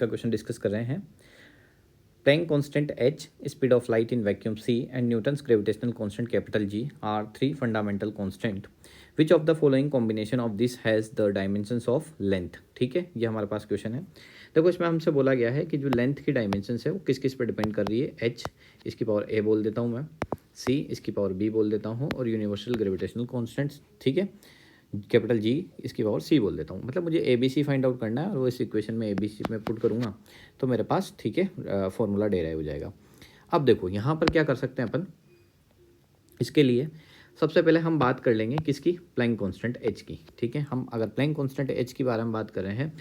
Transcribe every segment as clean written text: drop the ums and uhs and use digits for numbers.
का question discuss कर रहे हैं। Planck constant h, speed of light in vacuum c and Newton's gravitational constant capital G are three fundamental constant. Which of the following combination of this has the dimensions of length. ठीक है, ये हमारे पास question है। देखो इसमें हमसे बोला गया है कि जो लेंथ की डायमेंशंस है वो किस किस पर डिपेंड कर रही है। h इसकी पावर a बोल देता हूँ मैं, c इसकी पावर b बोल देता हूँ और यूनिवर्सल ग्रेविटेशनल कॉन्स्टेंट्स, ठीक है, कैपिटल जी इसकी पावर सी बोल देता हूँ। मतलब मुझे A B C find out करना है और वो इस इक्वेशन में ए बी सी में पुट करूँगा तो मेरे पास, ठीक है, फॉर्मूला डेराइव हो जाएगा। अब देखो यहाँ पर क्या कर सकते हैं अपन, इसके लिए सबसे पहले हम बात कर लेंगे किसकी, प्लैंक कांस्टेंट एच की। ठीक है, हम अगर प्लैंक कांस्टेंट एच की बारे में बात कर रहे हैं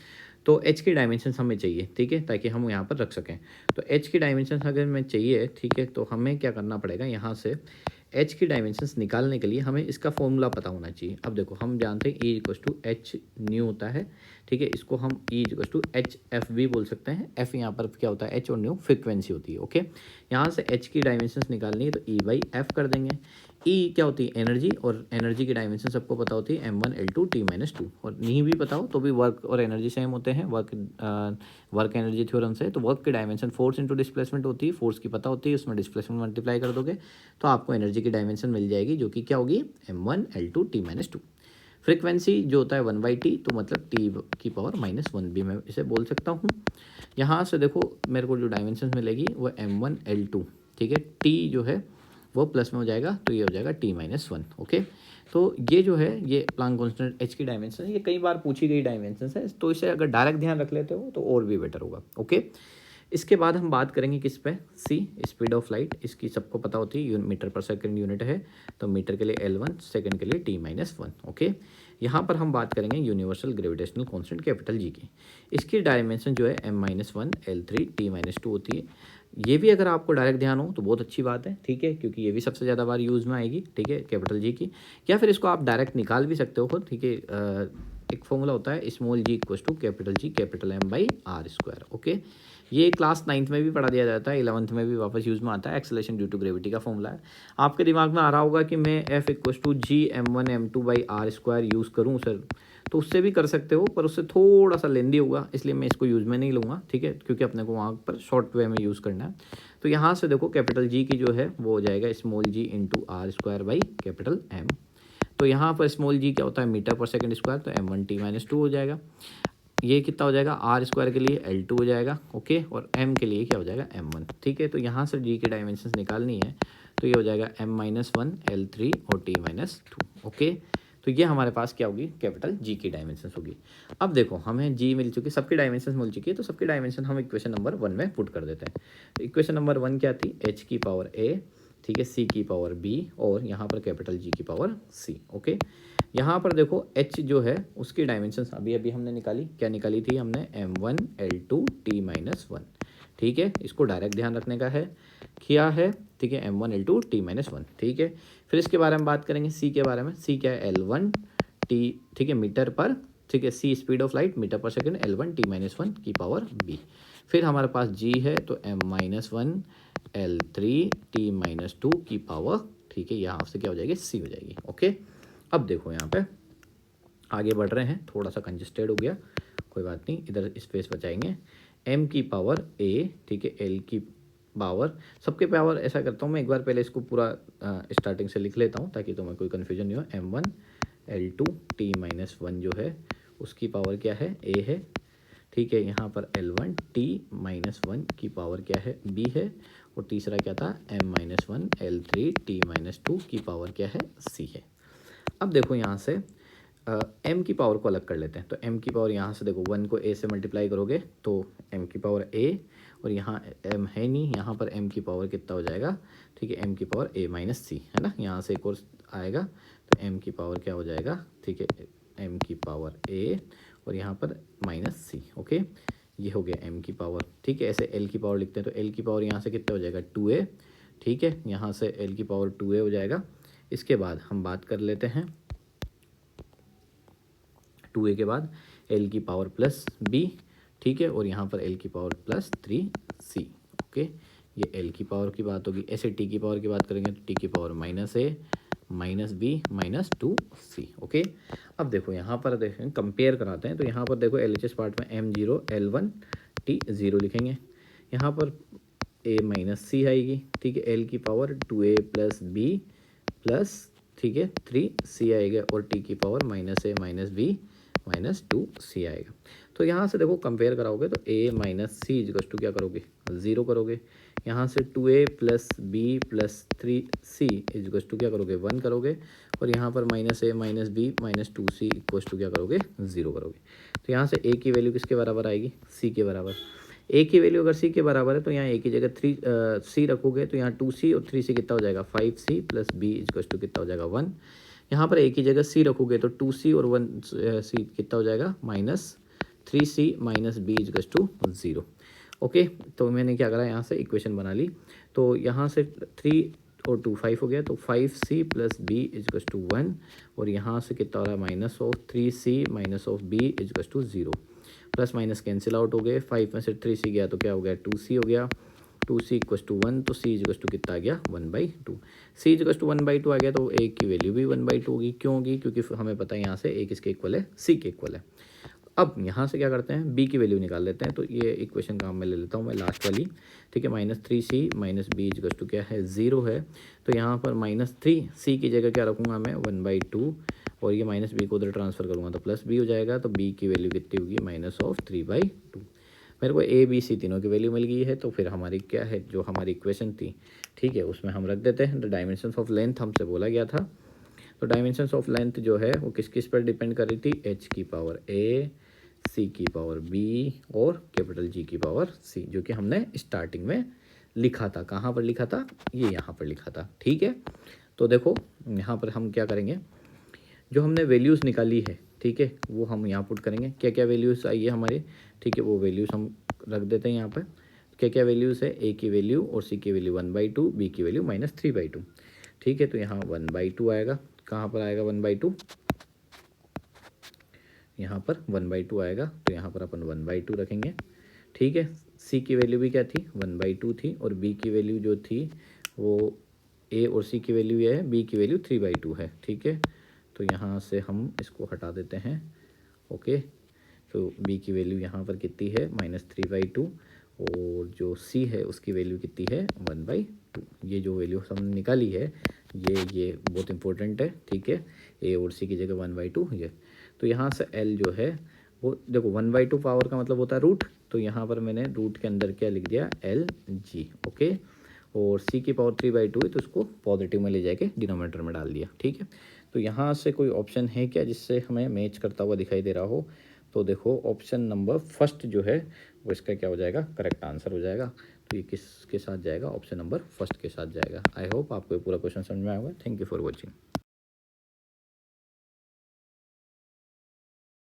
तो एच की डायमेंशन हमें चाहिए, ठीक है, ताकि हम यहाँ पर रख सकें। तो एच की डायमेंशन अगर हमें चाहिए, ठीक है, तो हमें क्या करना पड़ेगा, यहाँ से एच की डायमेंशंस निकालने के लिए हमें इसका फॉर्मूला पता होना चाहिए। अब देखो हम जानते हैं E equal to H nu होता है, ठीक है, इसको हम E equal to H F भी बोल सकते हैं। एफ यहाँ पर क्या होता है, एच और न्यू फ्रिक्वेंसी होती है। ओके, यहाँ से एच की डायमेंशंस निकालनी है तो ई बाई एफ कर देंगे। ई क्या होती है, एनर्जी, और एनर्जी की डायमेंशन सबको पता होती है m1 l2 t-2, और नहीं भी पता हो तो भी वर्क और एनर्जी सेम होते हैं वर्क एनर्जी थ्योरम से। तो वर्क की डायमेंशन फोर्स इंटू डिस्प्लेसमेंट होती है, फोर्स की पता होती है, उसमें डिस्प्लेसमेंट मल्टीप्लाई कर दोगे तो आपको एनर्जी की डायमेंशन मिल जाएगी जो कि क्या होगी, m1 l2 t-2। फ्रिक्वेंसी जो होता है 1/t, तो मतलब t की पावर -1 भी मैं इसे बोल सकता हूँ। यहाँ से देखो मेरे को जो डायमेंशन मिलेगी वो m1 l2, ठीक है, t जो है वो प्लस में हो जाएगा तो ये हो जाएगा t-1। ओके, तो ये जो है ये प्लैंक कांस्टेंट h की डायमेंशन है, ये कई बार पूछी गई डायमेंशन है, तो इसे अगर डायरेक्ट ध्यान रख लेते हो तो और भी बेटर होगा। ओके, इसके बाद हम बात करेंगे किस पे, c स्पीड ऑफ लाइट, इसकी सबको पता होती है मीटर पर सेकंड यूनिट है, तो मीटर के लिए L1, सेकंड के लिए t-1। ओके, यहाँ पर हम बात करेंगे universal gravitational constant capital G की। इसकी डायमेंशन जो है m-1 l3 t-2 होती है। ये भी अगर आपको डायरेक्ट ध्यान हो तो बहुत अच्छी बात है, ठीक है, क्योंकि ये भी सबसे ज़्यादा बार यूज़ में आएगी, ठीक है, कैपिटल जी की। या फिर इसको आप डायरेक्ट निकाल भी सकते हो खुद, ठीक है। एक फॉर्मूला होता है small G equal to capital G capital M by R square. Okay, ये क्लास 9th में भी पढ़ा दिया जाता है, 11th में भी वापस यूज़ में आता है, एक्सेलरेशन ड्यू टू ग्रेविटी का फॉर्मूला है। आपके दिमाग में आ रहा होगा कि मैं F equal to G m1 m2 by R square use करूँ सर, तो उससे भी कर सकते हो पर उससे थोड़ा सा लेंदी होगा, इसलिए मैं इसको यूज़ में नहीं लूँगा, ठीक है, क्योंकि अपने को वहाँ पर शॉर्ट वे में यूज़ करना है। तो यहाँ से देखो कैपिटल जी की जो है वो हो जाएगा small G into R square by capital M. तो यहाँ पर स्मॉल जी क्या होता है, मीटर पर सेकंड स्क्वायर, तो m1 t-2 हो जाएगा। ये कितना हो जाएगा, आर स्क्वायर के लिए L2 हो जाएगा, ओके, और m के लिए क्या हो जाएगा m1, ठीक है। तो यहाँ से g की डायमेंशन निकालनी है तो ये हो जाएगा m-1 L3 और t-2। ओके, तो ये हमारे पास क्या होगी, कैपिटल जी की डायमेंशन होगी। अब देखो हमें जी मिल चुकी, सबकी डायमेंशन मिल चुकी है, तो सबकी डायमेंशन हम इक्वेशन नंबर 1 में पुट कर देते हैं। तो इक्वेशन नंबर 1 क्या थी, h की पावर a, ठीक है, c की पावर b और यहाँ पर कैपिटल जी की पावर c। ओके, यहाँ पर देखो h जो है उसकी डायमेंशन अभी अभी हमने निकाली, क्या निकाली थी हमने, m1 l2 t-1, ठीक है, इसको डायरेक्ट ध्यान रखने का है, किया है, ठीक है, m1 l2 t-1, ठीक है। फिर इसके बारे में बात करेंगे c के बारे में, c क्या है L1 t, ठीक है, मीटर पर, ठीक है, c speed of light metre पर सेकंड, L1 t-1 की पावर b। फिर हमारे पास g है तो m-1 L3 t-2 की पावर, ठीक है, यहाँ से क्या हो जाएगी, c हो जाएगी। ओके, अब देखो यहाँ पे आगे बढ़ रहे हैं, थोड़ा सा कंजेस्टेड हो गया, कोई बात नहीं, इधर स्पेस बचाएंगे। m की पावर a, ठीक है, l की पावर, सबके पावर ऐसा करता हूँ मैं, एक बार पहले इसको पूरा स्टार्टिंग से लिख लेता हूँ ताकि तुम्हें कोई कन्फ्यूजन नहीं हो। m1 l2 t-1 जो है उसकी पावर क्या है, a है, ठीक है, यहाँ पर L1 t-1 की पावर क्या है, b है, और तीसरा क्या था, m-1 L3 t-2 की पावर क्या है, c है। अब देखो यहाँ से m की पावर को अलग कर लेते हैं, तो m की पावर यहाँ से देखो 1 को a से मल्टीप्लाई करोगे तो m की पावर a, और यहाँ m है नहीं, यहाँ पर m की पावर कितना हो जाएगा, ठीक है, m की पावर a माइनस सी है ना, यहाँ से एक और आएगा तो m की पावर क्या हो जाएगा, ठीक है, m की पावर a और यहाँ पर माइनस सी। ओके, ये हो गया m की पावर, ठीक है। ऐसे l की पावर लिखते हैं तो l की पावर यहाँ से कितना हो जाएगा 2a, ठीक है, यहाँ से l की पावर 2a हो जाएगा। इसके बाद हम बात कर लेते हैं 2a के बाद l की पावर प्लस b, ठीक है, और यहाँ पर l की पावर प्लस 3c। ओके, ये l की पावर की बात होगी। ऐसे t की पावर की बात करेंगे तो t की power -a minus b minus 2c। Okay, अब देखो यहाँ पर देखें कंपेयर कराते हैं, तो यहाँ पर देखो LHS पार्ट में m0 L1, टी 0 लिखेंगे। यहाँ पर ए माइनस सी आएगी, ठीक है, एल की power 2a plus B plus, ठीक है, 3c आएगा और टी की power minus A minus B minus 2c आएगा। तो यहाँ से देखो कंपेयर कराओगे तो a माइनस सी इजकस टू क्या करोगे, 0 करोगे। यहाँ से 2a plus B plus 3c इजकस टू क्या करोगे, 1 करोगे। और यहाँ पर minus A minus B minus 2c equals to क्या करोगे, 0 करोगे। तो यहाँ से a की वैल्यू किसके बराबर आएगी, c के बराबर। a की वैल्यू अगर c के बराबर है तो यहाँ a की जगह c रखोगे तो यहाँ 2c और 3c कितना हो जाएगा, 5c प्लस b इजकस टू कितना हो जाएगा, 1। यहाँ पर a की जगह c रखोगे तो 2c और 1c कितना हो जाएगा, माइनस 3c माइनस बी इजकस टू 0। ओके, तो मैंने क्या करा, यहाँ से इक्वेशन बना ली। तो यहाँ से 3 और 2 5 हो गया, तो 5c प्लस बी इजकस टू 1। और यहाँ से कितना हो रहा है, minus of 3c minus of B इजकस to 0। Plus minus cancel out हो गए, 5 में से 3c गया तो क्या हो गया, 2c हो गया। 2c इक्वस टू 1, तो c इजकस टू कितना आ गया, 1/2। c इजकस टू 1/2 आ गया तो a की वैल्यू भी 1/2 होगी। क्यों होगी, क्योंकि हमें पता है यहाँ से a किसके इक्वल है, c के इक्वल है। अब यहाँ से क्या करते हैं, b की वैल्यू निकाल लेते हैं। तो ये इक्वेशन काम में ले लेता हूँ मैं लास्ट वाली, ठीक है। माइनस 3c माइनस बी इजकस टू क्या है, 0 है। तो यहाँ पर माइनस 3c की जगह क्या रखूँगा मैं, 1/2। और ये माइनस बी को उधर ट्रांसफर करूँगा तो प्लस बी हो जाएगा। तो b की वैल्यू कितनी होगी, माइनस ऑफ 3/2। मेरे को a b c तीनों की वैल्यू मिल गई है। तो फिर हमारी क्या है, जो हमारी इक्वेशन थी, ठीक है, उसमें हम रख देते हैं द डायमेंशंस ऑफ लेंथ हमसे बोला गया था। तो डायमेंशंस ऑफ लेंथ जो है वो किस किस पर डिपेंड कर रही थी, h की पावर a, c की पावर b और कैपिटल G की पावर c, जो कि हमने स्टार्टिंग में लिखा था। कहाँ पर लिखा था, ये यहाँ पर लिखा था, ठीक है। तो देखो यहाँ पर हम क्या करेंगे, जो हमने वैल्यूज़ निकाली है, ठीक है, वो हम यहाँ पुट करेंगे। क्या क्या वैल्यूज़ आई है हमारे, ठीक है, वो वैल्यूज़ हम रख देते हैं यहाँ पर। क्या क्या वैल्यूज़ है, a की वैल्यू और c की वैल्यू 1/2, b की वैल्यू माइनस 3/2, ठीक है। तो यहाँ 1/2 आएगा, कहाँ पर आएगा 1/2, यहाँ पर 1/2 आएगा। तो यहाँ पर अपन 1/2 रखेंगे, ठीक है। c की वैल्यू भी क्या थी, 1/2 थी। और b की वैल्यू जो थी वो a और c की वैल्यू ये है, b की वैल्यू 3/2 है, ठीक है। तो यहाँ से हम इसको हटा देते हैं, ओके। तो b की वैल्यू यहाँ पर कितनी है, माइनस 3/2। और जो c है उसकी वैल्यू कितनी है, 1/2। ये जो वैल्यू हमने निकाली है ये बहुत इंपॉर्टेंट है, ठीक है। a और c की जगह 1/2 ये। तो यहाँ से l जो है वो देखो 1/2 पावर का मतलब होता है रूट। तो यहाँ पर मैंने रूट के अंदर क्या लिख दिया, LG, ओके। और c की पावर 3/2 है तो उसको पॉजिटिव में ले जाके डिनोमिनेटर में डाल दिया, ठीक है। तो यहाँ से कोई ऑप्शन है क्या जिससे हमें मैच करता हुआ दिखाई दे रहा हो, तो देखो ऑप्शन नंबर फर्स्ट जो है वो इसका क्या हो जाएगा, करेक्ट आंसर हो जाएगा। तो ये किसके साथ जाएगा, ऑप्शन नंबर फर्स्ट के साथ जाएगा। आई होप आपको ये पूरा क्वेश्चन समझ में आएगा। Thank you for watching.